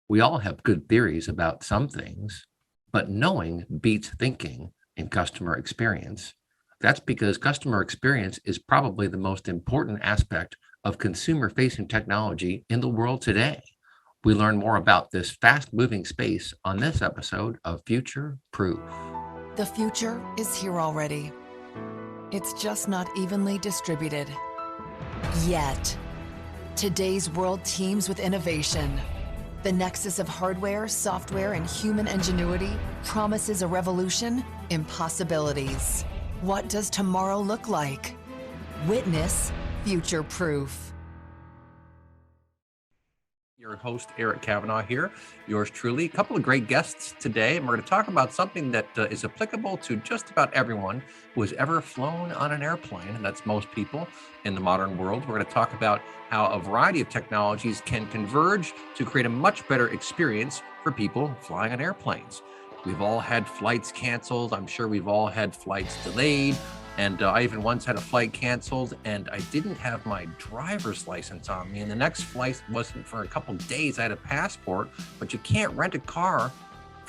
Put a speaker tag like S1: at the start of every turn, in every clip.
S1: We all have good theories about some things, but knowing beats thinking in customer experience. That's because customer experience is probably the most important aspect of consumer facing technology in the world today. We learn more about this fast moving space on this episode of Future Proof.
S2: The future is here already. It's just not evenly distributed. Yet. Today's world teems with innovation. The nexus of hardware, software, and human ingenuity promises a revolution in possibilities. What does tomorrow look like? Witness Future Proof.
S1: Your host, Eric Kavanagh here, yours truly. A couple of great guests today, and we're going to talk about something that is applicable to just about everyone who has ever flown on an airplane, and that's most people in the modern world. We're going to talk about how a variety of technologies can converge to create a much better experience for people flying on airplanes. We've all had flights canceled. I'm sure we've all had flights delayed. And I even once had a flight canceled and I didn't have my driver's license on me. And the next flight wasn't for a couple of days. I had a passport, but you can't rent a car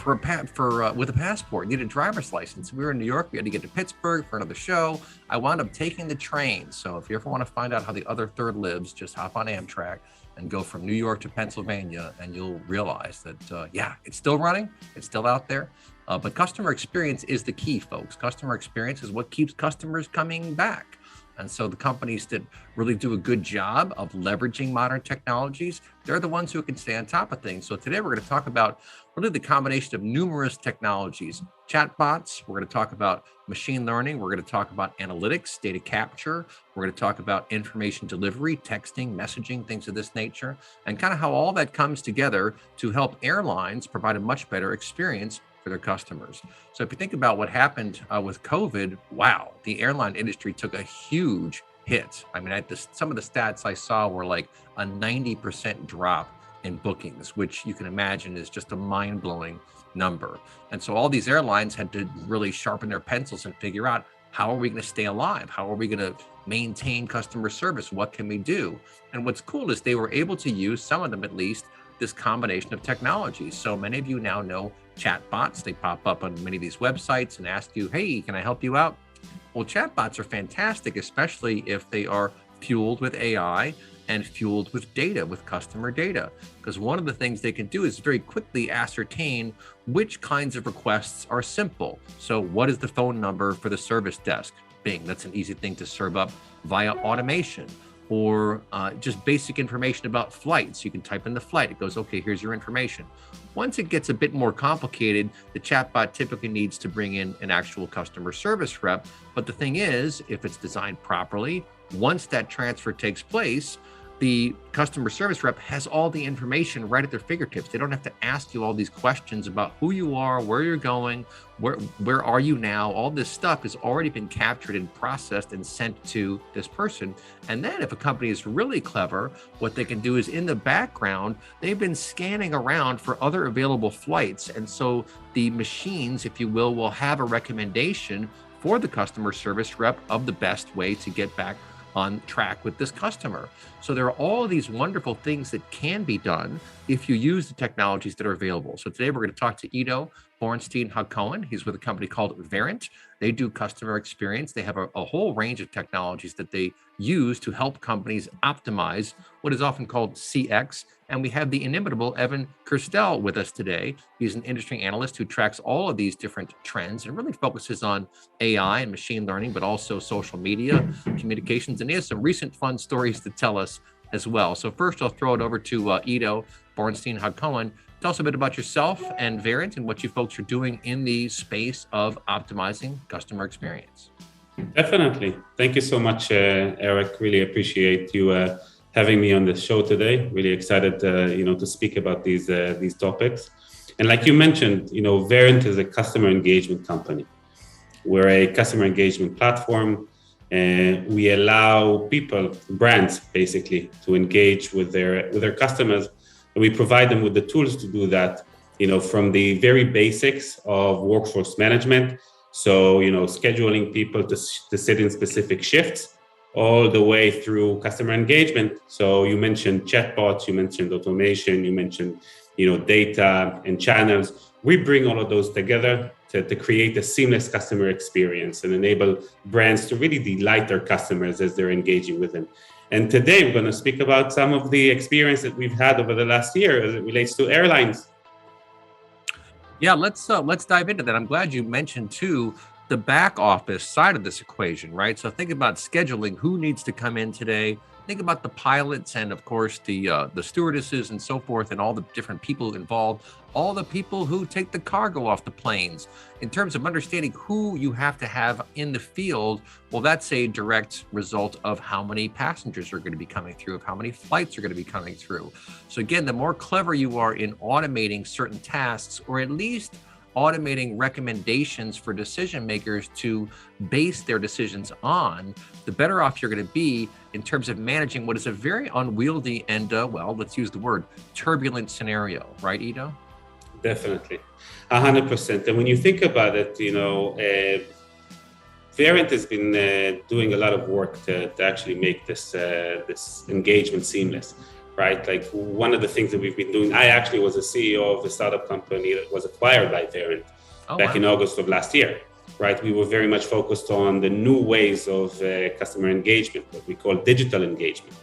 S1: with a passport. You need a driver's license. We were in New York. We had to get to Pittsburgh for another show. I wound up taking the train. So if you ever want to find out how the other third lives, just hop on Amtrak and go from New York to Pennsylvania, and you'll realize that, it's still running. It's still out there. But customer experience is the key, folks. Customer experience is what keeps customers coming back. And so the companies that really do a good job of leveraging modern technologies, they're the ones who can stay on top of things. So today we're going to talk about really the combination of numerous technologies, chatbots. We're going to talk about machine learning. We're going to talk about analytics, data capture. We're going to talk about information delivery, texting, messaging, things of this nature, and kind of how all that comes together to help airlines provide a much better experience for their customers. So if you think about what happened with COVID, wow, the airline industry took a huge hit. I mean, some of the stats I saw were like a 90% drop in bookings, which you can imagine is just a mind-blowing number. And so all these airlines had to really sharpen their pencils and figure out, how are we going to stay alive? How are we going to maintain customer service? What can we do? And what's cool is they were able to use, some of them at least, this combination of technologies. So many of you now know chatbots. They pop up on many of these websites and ask you, hey, can I help you out? Well, chatbots are fantastic, especially if they are fueled with AI and fueled with data, with customer data. Because one of the things they can do is very quickly ascertain which kinds of requests are simple. So what is the phone number for the service desk? Bing, that's an easy thing to serve up via automation. Or just basic information about flights. You can type in the flight. It goes, okay, here's your information. Once it gets a bit more complicated, the chatbot typically needs to bring in an actual customer service rep. But the thing is, if it's designed properly, once that transfer takes place, the customer service rep has all the information right at their fingertips. They don't have to ask you all these questions about who you are, where you're going, where are you now. All this stuff has already been captured and processed and sent to this person. And then if a company is really clever, what they can do is in the background, they've been scanning around for other available flights. And so the machines, if you will have a recommendation for the customer service rep of the best way to get back on track with this customer. So there are all of these wonderful things that can be done if you use the technologies that are available. So today we're going to talk to Ido Bornstein-Hacohen. He's with a company called Verint. They do customer experience. They have a whole range of technologies that they use to help companies optimize what is often called CX. And we have the inimitable Evan Kirstel with us today. He's an industry analyst who tracks all of these different trends and really focuses on AI and machine learning, but also social media, communications. And he has some recent fun stories to tell us as well. So first, I'll throw it over to Ido Bornstein-Hacohen. Tell us a bit about yourself and Verint and what you folks are doing in the space of optimizing customer experience.
S3: Definitely. Thank you so much, Eric. Really appreciate you having me on the show today. Really excited, to speak about these topics. And like you mentioned, Verint is a customer engagement company. We're a customer engagement platform, and we allow people, brands, basically, to engage with their customers. And we provide them with the tools to do that, from the very basics of workforce management. So, scheduling people to sit in specific shifts, all the way through customer engagement. So you mentioned chatbots, you mentioned automation, you mentioned, data and channels. We bring all of those together to create a seamless customer experience and enable brands to really delight their customers as they're engaging with them. And today we're going to speak about some of the experience that we've had over the last year as it relates to airlines.
S1: Yeah, let's dive into that. I'm glad you mentioned too the back office side of this equation, right? So think about scheduling, who needs to come in today. Think about the pilots and of course the stewardesses and so forth, and all the different people involved, all the people who take the cargo off the planes. In terms of understanding who you have to have in the field, well, that's a direct result of how many passengers are going to be coming through, of how many flights are going to be coming through. So again, the more clever you are in automating certain tasks, or at least automating recommendations for decision makers to base their decisions on, the better off you're going to be in terms of managing what is a very unwieldy and, well, let's use the word, turbulent scenario, right, Ido?
S3: Definitely, 100%. And when you think about it, Verint has been doing a lot of work to actually make this engagement seamless. Right, like one of the things that we've been doing, I actually was a CEO of a startup company that was acquired by Verint back in August of last year. Right, we were very much focused on the new ways of customer engagement, what we call digital engagement,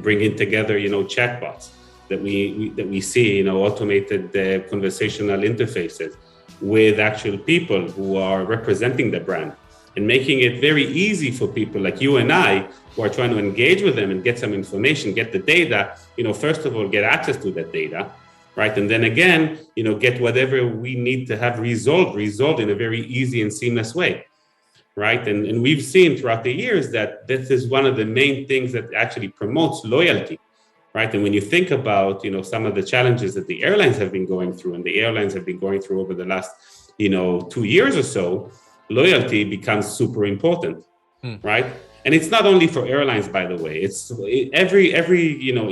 S3: bringing together, chatbots that we see, automated conversational interfaces with actual people who are representing the brand, and making it very easy for people like you and I who are trying to engage with them and get some information, get the data, first of all, get access to that data, right? And then again, get whatever we need to have resolved in a very easy and seamless way, right? And we've seen throughout the years that this is one of the main things that actually promotes loyalty, right? And when you think about, some of the challenges that the airlines have been going through over the last, 2 years or so, loyalty becomes super important, right? And it's not only for airlines, by the way. It's every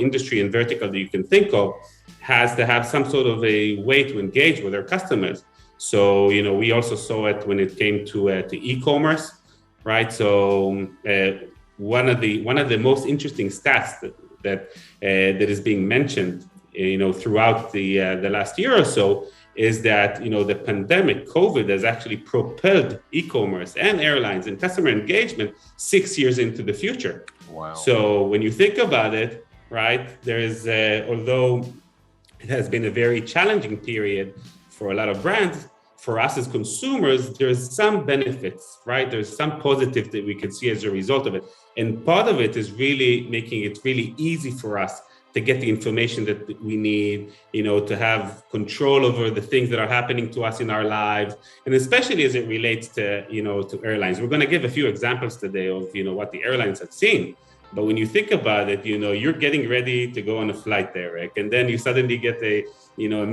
S3: industry and vertical that you can think of has to have some sort of a way to engage with their customers. So we also saw it when it came to e-commerce, right? So one of the most interesting stats that is being mentioned, throughout the last year or so, is that the pandemic, COVID, has actually propelled e-commerce and airlines and customer engagement 6 years into the future.
S1: Wow!
S3: So when you think about it, right, there is although it has been a very challenging period for a lot of brands, for us as consumers, there's some benefits, right? There's some positive that we can see as a result of it, and part of it is really making it really easy for us to get the information that we need, to have control over the things that are happening to us in our lives, and especially as it relates to, to airlines. We're going to give a few examples today of, what the airlines have seen. But when you think about it, you're getting ready to go on a flight there, Eric, and then you suddenly get a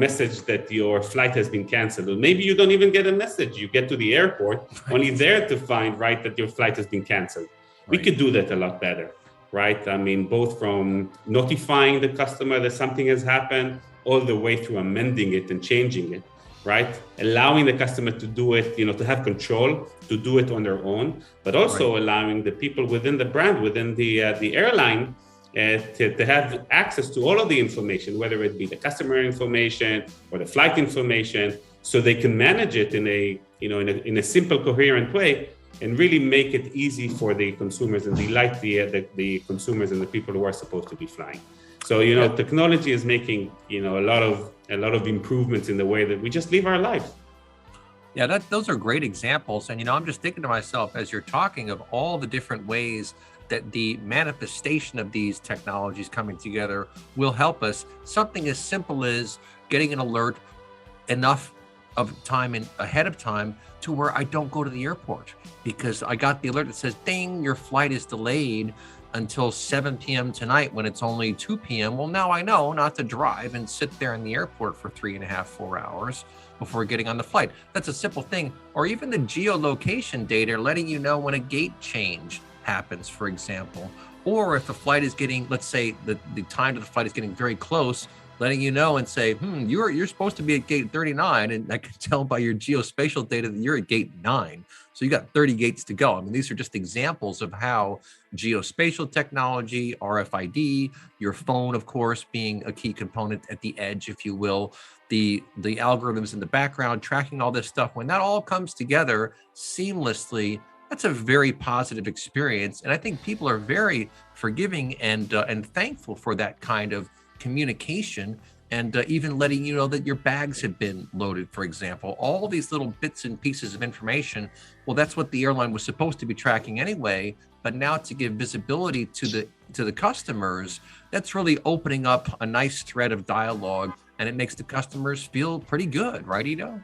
S3: message that your flight has been canceled. Or maybe you don't even get a message. You get to the airport only there to find, right, that your flight has been canceled. Right. We could do that a lot better. Right? I mean, both from notifying the customer that something has happened, all the way through amending it and changing it, right? Allowing the customer to do it, to have control, to do it on their own, but also allowing the people within the brand, within the airline, to have access to all of the information, whether it be the customer information or the flight information, so they can manage it in a simple, coherent way, and really make it easy for the consumers and delight the consumers and the people who are supposed to be flying. So, technology is making, a lot of improvements in the way that we just live our lives.
S1: Yeah, those are great examples. And, I'm just thinking to myself, as you're talking of all the different ways that the manifestation of these technologies coming together will help us. Something as simple as getting an alert enough of time ahead of time to where I don't go to the airport because I got the alert that says, ding, your flight is delayed until 7 p.m. tonight when it's only 2 p.m. Well, now I know not to drive and sit there in the airport for 3.5-4 hours before getting on the flight. That's a simple thing. Or even the geolocation data letting you know when a gate change happens, for example. Or if the flight is getting, let's say the time to the flight is getting very close, letting you know and say, you're supposed to be at gate 39, and I can tell by your geospatial data that you're at gate 9. So you got 30 gates to go. I mean, these are just examples of how geospatial technology, RFID, your phone, of course, being a key component at the edge, if you will, the algorithms in the background, tracking all this stuff, when that all comes together seamlessly, that's a very positive experience. And I think people are very forgiving and thankful for that kind of communication, and even letting you know that your bags have been loaded, for example. All these little bits and pieces of information, well, that's what the airline was supposed to be tracking anyway, but now to give visibility to the customers, that's really opening up a nice thread of dialogue, and it makes the customers feel pretty good, right, Ido?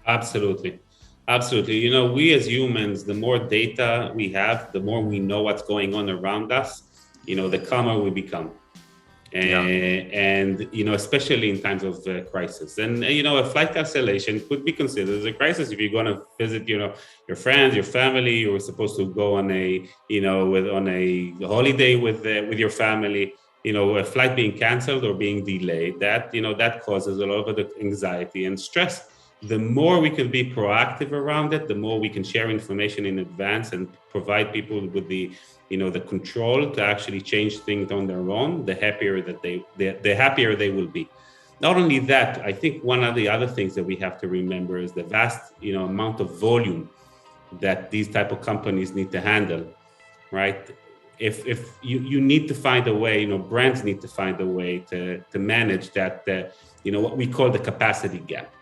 S3: Absolutely. Absolutely. You know, we as humans, the more data we have, the more we know what's going on around us, you know, the calmer we become.
S1: Yeah.
S3: And you know, especially in times of crisis. And you know, a flight cancellation could be considered as a crisis. If you're going to visit, you know, your friends, your family, you were supposed to go on a, you know, on a holiday with your family, you know, a flight being canceled or being delayed, that, you know, that causes a lot of anxiety and stress. The more we can be proactive around it, the more we can share information in advance and provide people with the, you know, the control to actually change things on their own, the happier that the happier they will be. Not only that, I think one of the other things that we have to remember is the vast, you know, amount of volume that these type of companies need to handle, right? If you need to find a way, you know, brands need to find a way to manage that, you know, what we call the capacity gap,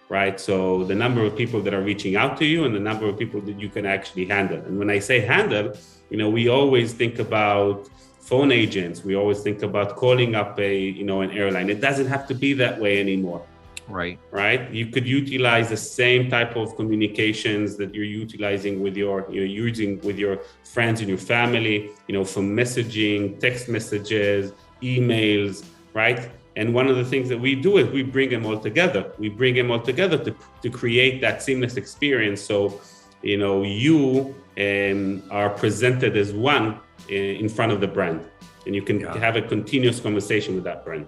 S3: right? So the number of people that are reaching out to you and the number of people that you can actually handle. And when I say handle, you know, we always think about phone agents. We always think about calling up a, you know, an airline. It doesn't have to be that way anymore.
S1: Right.
S3: Right. You could utilize the same type of communications that you're utilizing with you're using with your friends and your family, you know, from messaging, text messages, emails, right? And one of the things that we do is we bring them all together. We bring them all together to create that seamless experience. So, you know, you are presented as one in front of the brand, and you can have a continuous conversation with that brand.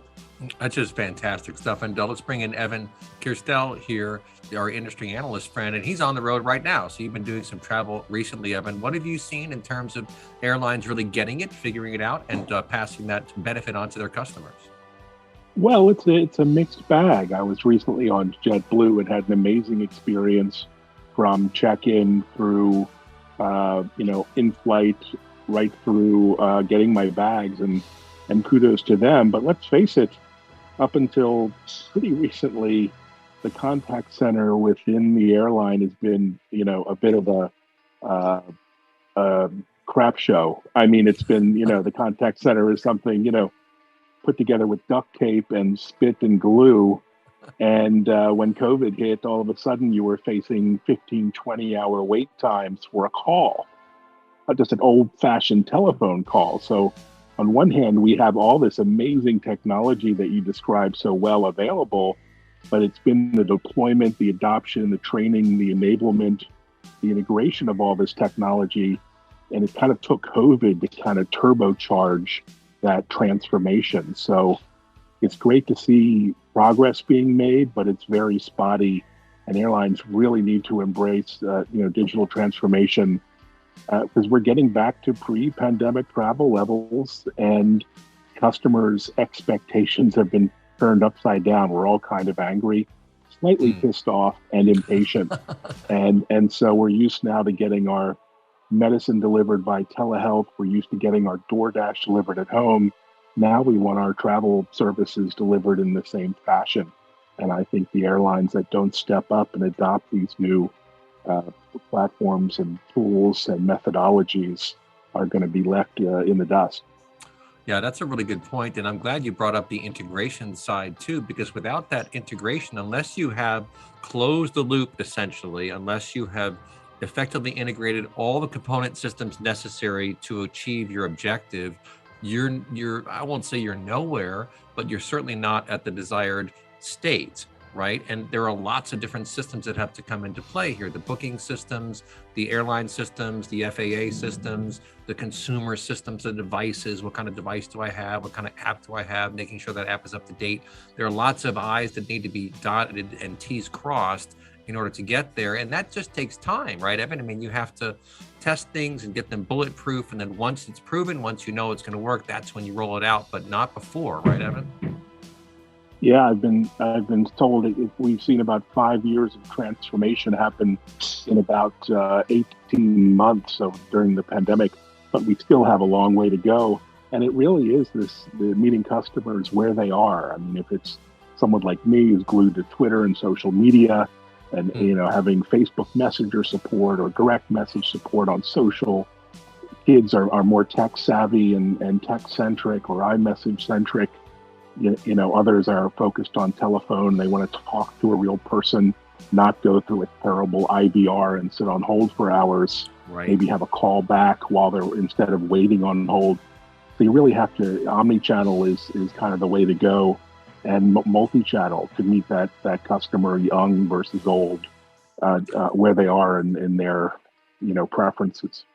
S1: That's just fantastic stuff. And let's bring in Evan Kirstel here, our industry analyst friend, and he's on the road right now. So you've been doing some travel recently, Evan. What have you seen in terms of airlines really getting it, figuring it out, and passing that benefit on to their customers?
S4: Well, it's a mixed bag. I was recently on JetBlue and had an amazing experience from check-in through, you know, in-flight, right through getting my bags, and kudos to them. But let's face it, up until pretty recently, the contact center within the airline has been, you know, a bit of a crap show. I mean, it's been, you know, the contact center is something, you know, put together with duct tape and spit and glue. And when COVID hit, all of a sudden you were facing 15, 20-hour wait times for a call, just an old-fashioned telephone call. So on one hand, we have all this amazing technology that you described so well available, but it's been the deployment, the adoption, the training, the enablement, the integration of all this technology. And it kind of took COVID to kind of turbocharge that transformation. So it's great to see progress being made, but it's very spotty. And airlines really need to embrace, you know, digital transformation, because we're getting back to pre-pandemic travel levels, and customers' expectations have been turned upside down. We're all kind of angry, slightly pissed off, and impatient. and so we're used now to getting our medicine delivered by telehealth. We're used to getting our DoorDash delivered at home. Now we want our travel services delivered in the same fashion. And I think the airlines that don't step up and adopt these new platforms and tools and methodologies are going to be left in the dust.
S1: Yeah, that's a really good point. And I'm glad you brought up the integration side too, because without that integration, unless you have closed the loop, essentially, unless you have effectively integrated all the component systems necessary to achieve your objective, you're I won't say you're nowhere, but you're certainly not at the desired state. right? And there are lots of different systems that have to come into play here. The booking systems, the airline systems, the FAA systems, the consumer systems, the devices. What kind of device do I have? What kind of app do I have? Making sure that app is up to date. There are lots of I's that need to be dotted and T's crossed in order to get there. And that just takes time, right, Evan? I mean, you have to test things and get them bulletproof. And then once it's proven, once you know it's going to work, that's when you roll it out, but not before, right, Evan?
S4: Yeah, I've been told that we've seen about 5 years of transformation happen in about 18 months, so during the pandemic, but we still have a long way to go. And it really is the meeting customers where they are. I mean, if it's someone like me who's glued to Twitter and social media, and having Facebook Messenger support or direct message support on social, kids are more tech savvy and tech centric or iMessage centric. Others are focused on telephone. They want to talk to a real person, not go through a terrible IVR and sit on hold for hours.
S1: Right.
S4: Maybe have a call back while they're instead of waiting on hold. So you really have to, omni-channel is kind of the way to go, and multi-channel to meet that customer, young versus old, where they are in their preferences.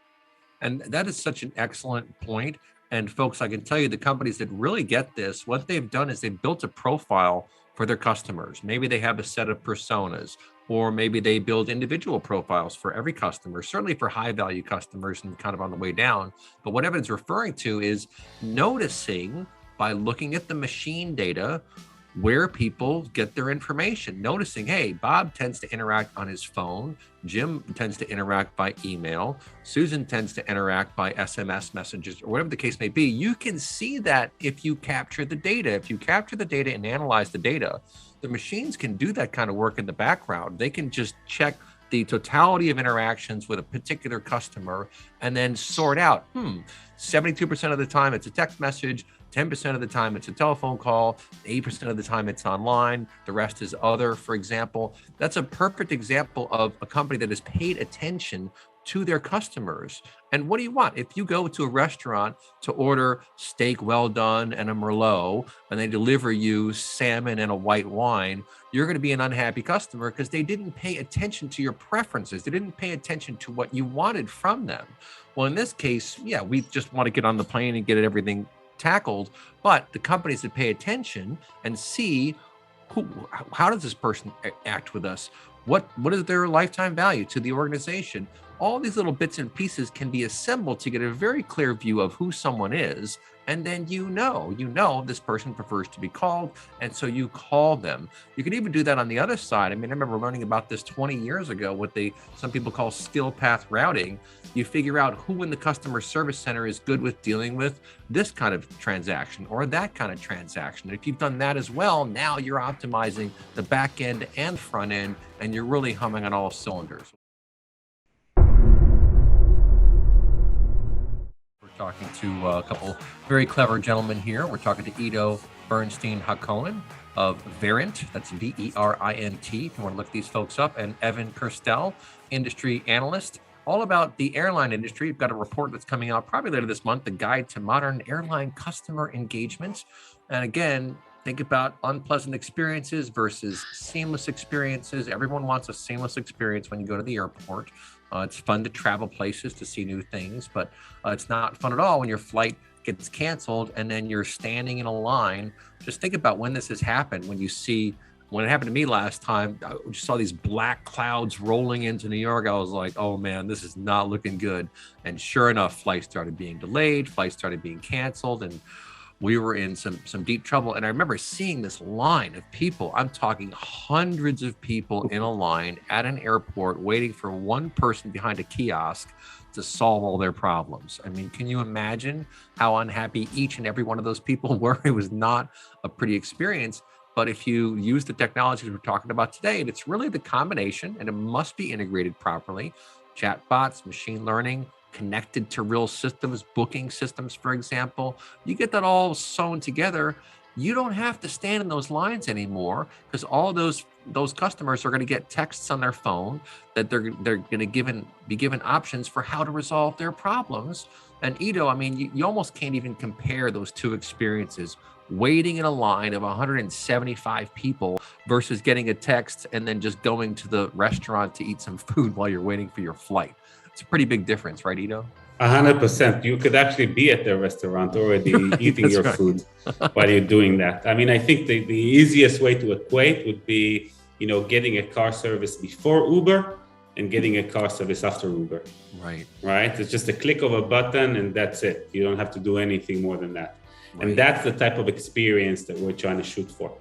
S1: And that is such an excellent point. And folks, I can tell you the companies that really get this, what they've done is they've built a profile for their customers. Maybe they have a set of personas, or maybe they build individual profiles for every customer, certainly for high value customers and kind of on the way down. But what Evan's referring to is noticing by looking at the machine data where people get their information, noticing, hey, Bob tends to interact on his phone, Jim tends to interact by email, Susan tends to interact by SMS messages, or whatever the case may be. You can see that if you capture the data. If you capture the data and analyze the data, the machines can do that kind of work in the background. They can just check the totality of interactions with a particular customer and then sort out, 72% of the time it's a text message, 10% of the time it's a telephone call, 8% of the time it's online, the rest is other, for example. That's a perfect example of a company that has paid attention to their customers. And what do you want? If you go to a restaurant to order steak well done and a Merlot, and they deliver you salmon and a white wine, you're going to be an unhappy customer because they didn't pay attention to your preferences. They didn't pay attention to what you wanted from them. Well, in this case, yeah, we just want to get on the plane and get everything tackled. But the companies that pay attention and see how does this person act with us? What is their lifetime value to the organization? All these little bits and pieces can be assembled to get a very clear view of who someone is. And then you know this person prefers to be called, and so you call them. You can even do that on the other side. I mean, I remember learning about this 20 years ago, what some people call skill path routing. You figure out who in the customer service center is good with dealing with this kind of transaction or that kind of transaction. If you've done that as well, now you're optimizing the back end and front end, and you're really humming on all cylinders. Talking to a couple very clever gentlemen here. We're talking to Ido Bernstein-Hacohen of Verint, that's Verint, if you want to look these folks up, and Evan Kirstel, industry analyst, all about the airline industry. We've got a report that's coming out probably later this month, the Guide to Modern Airline Customer Engagement. And again, think about unpleasant experiences versus seamless experiences. Everyone wants a seamless experience when you go to the airport. It's fun to travel places to see new things, but it's not fun at all when your flight gets canceled and then you're standing in a line. Just think about when this has happened. When it happened to me last time, I just saw these black clouds rolling into New York. I was like, oh man, this is not looking good. And sure enough, flights started being delayed, flights started being canceled, and we were in some deep trouble. And I remember seeing this line of people. I'm talking hundreds of people in a line at an airport waiting for one person behind a kiosk to solve all their problems. I mean, can you imagine how unhappy each and every one of those people were? It was not a pretty experience. But if you use the technologies we're talking about today, and it's really the combination, and it must be integrated properly, chatbots, machine learning, connected to real systems, booking systems, for example, you get that all sewn together. You don't have to stand in those lines anymore because all those customers are going to get texts on their phone that they're going to be given options for how to resolve their problems. And Ido, I mean, you almost can't even compare those two experiences. Waiting in a line of 175 people versus getting a text and then just going to the restaurant to eat some food while you're waiting for your flight. It's a pretty big difference, right, Ido?
S3: 100%. You could actually be at the restaurant already
S1: Right,
S3: eating
S1: that's
S3: your
S1: right.
S3: food while you're doing that. I mean, I think the easiest way to equate would be, getting a car service before Uber and getting a car service after Uber.
S1: Right.
S3: Right? It's just a click of a button and that's it. You don't have to do anything more than that.
S1: Right.
S3: And that's the type of experience that we're trying to shoot for.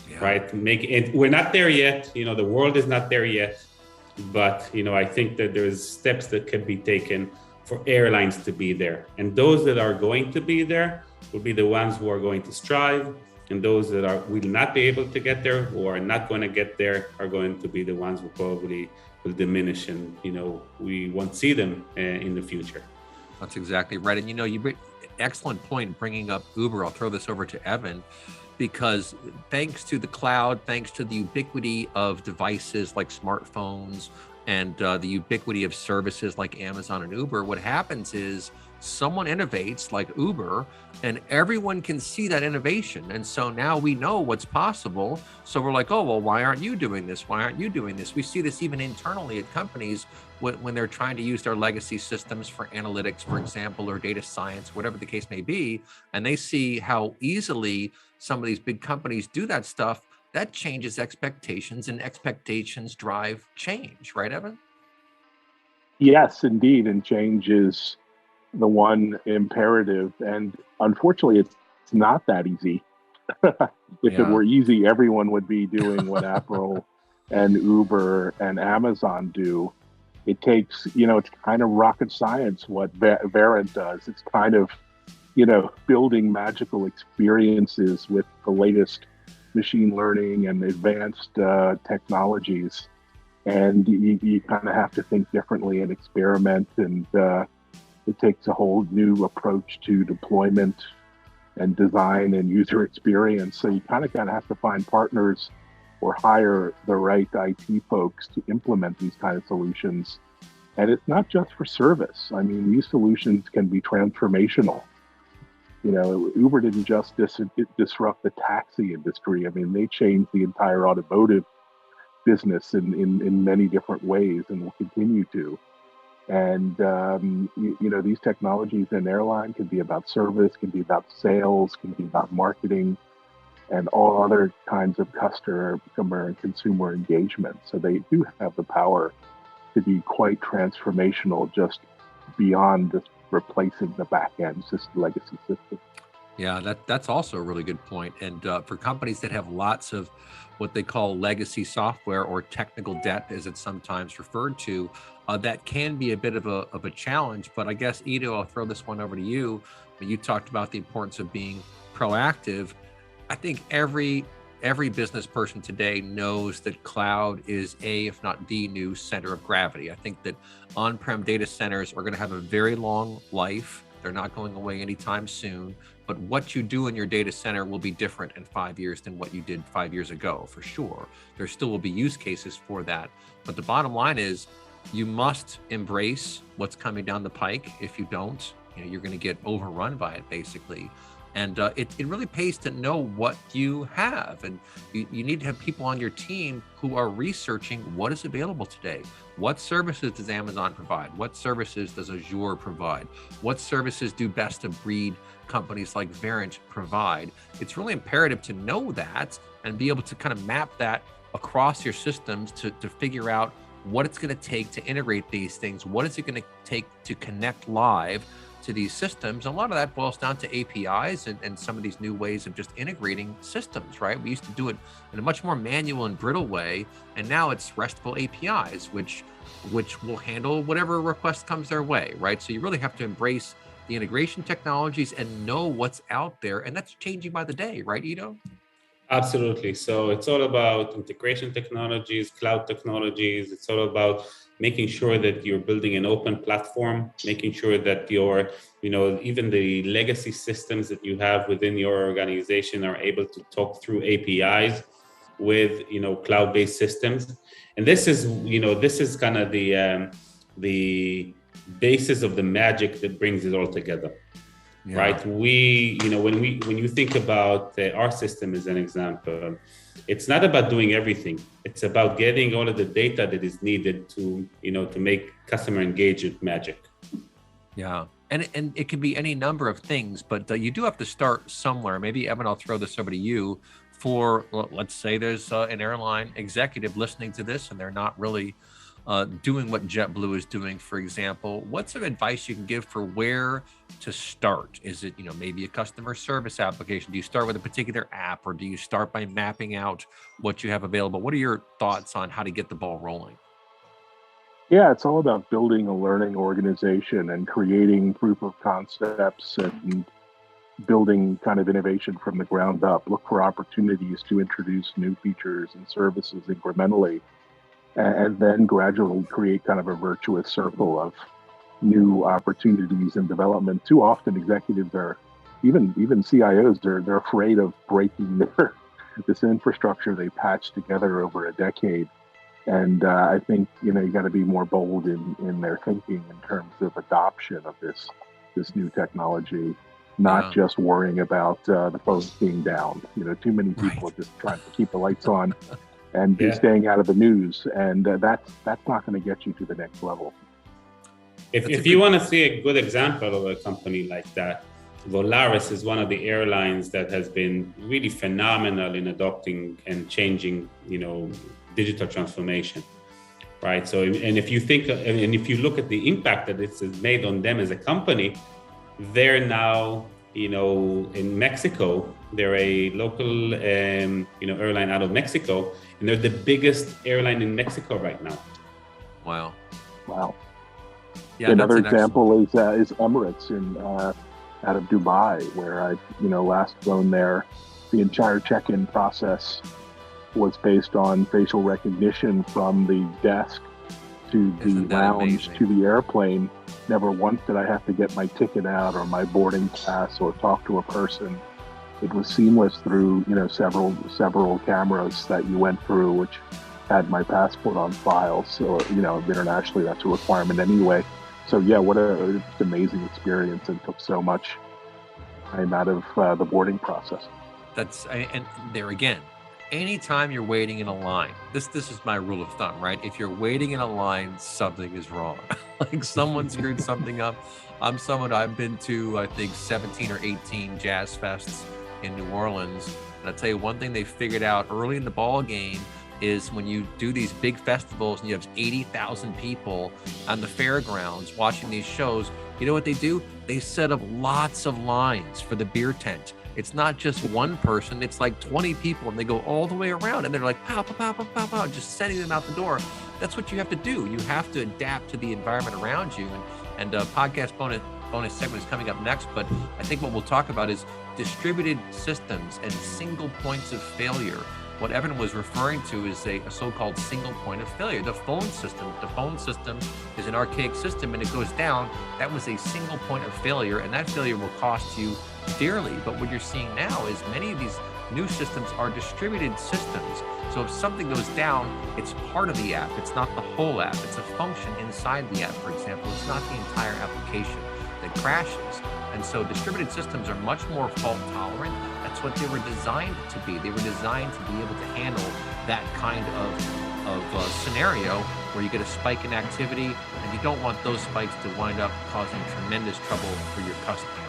S1: Yeah.
S3: Right? Make it. We're not there yet. The world is not there yet. But, I think that there's steps that can be taken for airlines to be there. And those that are going to be there will be the ones who are going to strive. And those that will not be able to get there, or are not going to get there, are going to be the ones who probably will diminish, and we won't see them in the future.
S1: That's exactly right. And you bring excellent point bringing up Uber. I'll throw this over to Evan, because thanks to the cloud, thanks to the ubiquity of devices like smartphones and the ubiquity of services like Amazon and Uber, what happens is someone innovates like Uber and everyone can see that innovation. And so now we know what's possible. So we're like, oh, well, why aren't you doing this? Why aren't you doing this? We see this even internally at companies when they're trying to use their legacy systems for analytics, for example, or data science, whatever the case may be. And they see how easily some of these big companies do that stuff. That changes expectations, and expectations drive change, right, Evan?
S4: Yes, indeed. And change is the one imperative. And unfortunately, it's not that easy. If it were easy, everyone would be doing what Apple and Uber and Amazon do. It takes, it's kind of rocket science what Verint does. It's kind of, building magical experiences with the latest machine learning and advanced technologies. And you kind of have to think differently and experiment. And it takes a whole new approach to deployment and design and user experience. So you kind of have to find partners or hire the right IT folks to implement these kind of solutions. And it's not just for service. I mean, these solutions can be transformational. Uber didn't just disrupt the taxi industry. I mean, they changed the entire automotive business in many different ways and will continue to. And, these technologies in airline can be about service, can be about sales, can be about marketing, and all other kinds of customer and consumer engagement. So they do have the power to be quite transformational, just beyond just replacing the back-end legacy system.
S1: Yeah, that's also a really good point. And for companies that have lots of what they call legacy software, or technical debt, as it's sometimes referred to, that can be a bit of a challenge. But I guess, Ido, I'll throw this one over to you. You talked about the importance of being proactive. I think every business person today knows that cloud is if not the new center of gravity. I think that on-prem data centers are going to have a very long life. They're not going away anytime soon. But what you do in your data center will be different in 5 years than what you did 5 years ago, for sure. There still will be use cases for that. But the bottom line is you must embrace what's coming down the pike. If you don't, you're going to get overrun by it, basically. And it really pays to know what you have. And you need to have people on your team who are researching what is available today. What services does Amazon provide? What services does Azure provide? What services do best of breed companies like Verint provide? It's really imperative to know that and be able to kind of map that across your systems to figure out what it's going to take to integrate these things. What is it going to take to connect live to these systems? And a lot of that boils down to APIs and some of these new ways of just integrating systems, right? We used to do it in a much more manual and brittle way, and now it's RESTful APIs, which will handle whatever request comes their way, right? So you really have to embrace the integration technologies and know what's out there, and that's changing by the day, right, Ido?
S3: Absolutely. So it's all about integration technologies, cloud technologies. It's all about making sure that you're building an open platform, making sure that your, even the legacy systems that you have within your organization are able to talk through APIs with, cloud-based systems. And this is kind of the basis of the magic that brings it all together.
S1: Yeah.
S3: right? When you think about our system as an example, it's not about doing everything. It's about getting all of the data that is needed to make customer engagement magic.
S1: Yeah. And it can be any number of things, but you do have to start somewhere. Maybe, Evan, I'll throw this over to you for, let's say there's an airline executive listening to this and they're not really doing what JetBlue is doing, for example. What's some advice you can give for where to start? Is it, maybe a customer service application? Do you start with a particular app, or do you start by mapping out what you have available? What are your thoughts on how to get the ball rolling?
S4: Yeah, it's all about building a learning organization and creating proof of concepts and building kind of innovation from the ground up. Look for opportunities to introduce new features and services incrementally, and then gradually create kind of a virtuous circle of new opportunities and development. Too often executives are, even CIOs, they're afraid of breaking this infrastructure they patched together over a decade. And I think you got to be more bold in their thinking in terms of adoption of this new technology, not just worrying about the phones being down. Too many people are just trying to keep the lights on and be staying out of the news, and that's not going to get you to the next level.
S3: If you want to see a good example of a company like that, Volaris is one of the airlines that has been really phenomenal in adopting and changing, digital transformation, right? So, and if you look at the impact that this has made on them as a company, they're now, in Mexico, they're a local, airline out of Mexico, and they're the biggest airline in Mexico right now.
S1: Wow.
S4: Yeah, another example is Emirates out of Dubai, where I, last flown there. The entire check-in process was based on facial recognition from the desk to the lounge to the airplane. Never once did I have to get my ticket out or my boarding pass or talk to a person. It was seamless through, several cameras that you went through, which had my passport on file. So, internationally, that's a requirement anyway. So yeah, what an amazing experience, and took so much time out of the boarding process.
S1: And there again, anytime you're waiting in a line, this is my rule of thumb, right? If you're waiting in a line, something is wrong. Like someone screwed something up. I've been to, I think, 17 or 18 jazz fests in New Orleans. And I'll tell you one thing they figured out early in the ball game is when you do these big festivals and you have 80,000 people on the fairgrounds watching these shows, you know what they do? They set up lots of lines for the beer tent. It's not just one person, it's like 20 people, and they go all the way around, and they're like, pow, pow, pow, pow, pow, pow, just sending them out the door. That's what you have to do. You have to adapt to the environment around you. And podcast bonus segment is coming up next, but I think what we'll talk about is distributed systems and single points of failure. What Evan was referring to is a so-called single point of failure. The phone system is an archaic system, and it goes down. That was a single point of failure, and that failure will cost you dearly. But what you're seeing now is many of these new systems are distributed systems. So if something goes down, it's part of the app. It's not the whole app. It's a function inside the app, for example. It's not the entire application that crashes. And so distributed systems are much more fault tolerant. That's what they were designed to be. They were designed to be able to handle that kind of scenario where you get a spike in activity, and you don't want those spikes to wind up causing tremendous trouble for your customers.